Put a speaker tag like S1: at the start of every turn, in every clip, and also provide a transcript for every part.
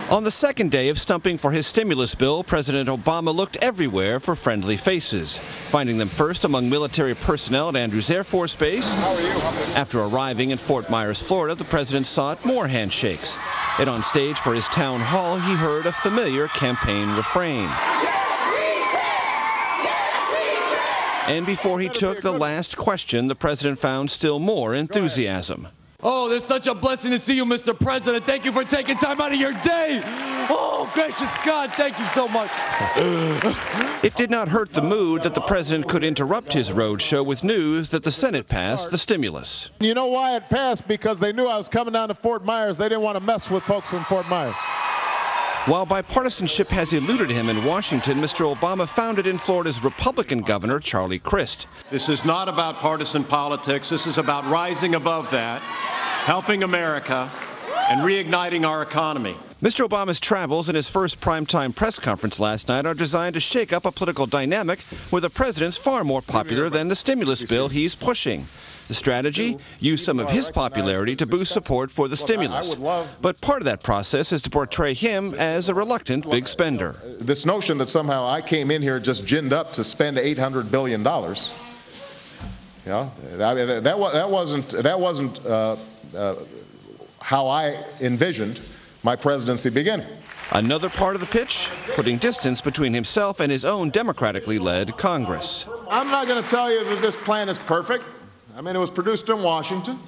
S1: On the second day of stumping for his stimulus bill, President Obama looked everywhere for friendly faces, finding them first among military personnel at Andrews Air Force Base.
S2: How are you?
S1: After arriving in Fort Myers, Florida, the president sought more handshakes. And on stage for his town hall, he heard a familiar campaign refrain. And before he took the last question, the president found still more enthusiasm.
S3: Oh, it's such a blessing to see you, Mr. President. Thank you for taking time out of your day. Oh, gracious God, thank you so much.
S1: It did not hurt the mood that the president could interrupt his road show with news that the Senate passed the stimulus.
S2: You know why it passed? Because they knew I was coming down to Fort Myers. They didn't want to mess with folks in Fort Myers.
S1: While bipartisanship has eluded him in Washington, Mr. Obama found it in Florida's Republican governor, Charlie Crist.
S4: This is not about partisan politics. This is about rising above that, helping America, and reigniting our economy.
S1: Mr. Obama's travels and his first primetime press conference last night are designed to shake up a political dynamic where the president's far more popular than the stimulus bill he's pushing. The strategy? Use some of his popularity to boost support for the stimulus. But part of that process is to portray him as a reluctant big spender.
S2: This notion that somehow I came in here just ginned up to spend $800 billion, you know, that wasn't how I envisioned my presidency beginning.
S1: Another part of the pitch? Putting distance between himself and his own democratically led Congress.
S2: I'm not going to tell you that this plan is perfect. I mean, it was produced in Washington.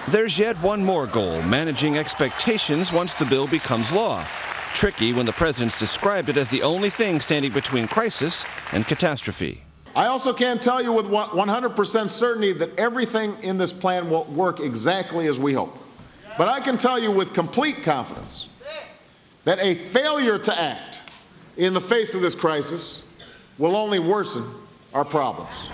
S1: There's yet one more goal, managing expectations once the bill becomes law. Tricky when the president's described it as the only thing standing between crisis and catastrophe.
S2: I also can't tell you with 100% certainty that everything in this plan will work exactly as we hope. But I can tell you with complete confidence that a failure to act in the face of this crisis will only worsen our problems.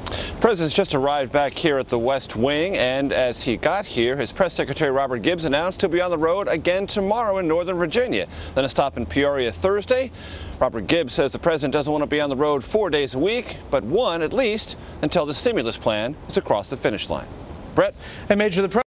S1: The president's just arrived back here at the West Wing, and as he got here, his press secretary Robert Gibbs announced he'll be on the road again tomorrow in Northern Virginia. Then a stop in Peoria Thursday. Robert Gibbs says the president doesn't want to be on the road 4 days a week, but one at least until the stimulus plan is across the finish line. Brett?
S5: And Major, the president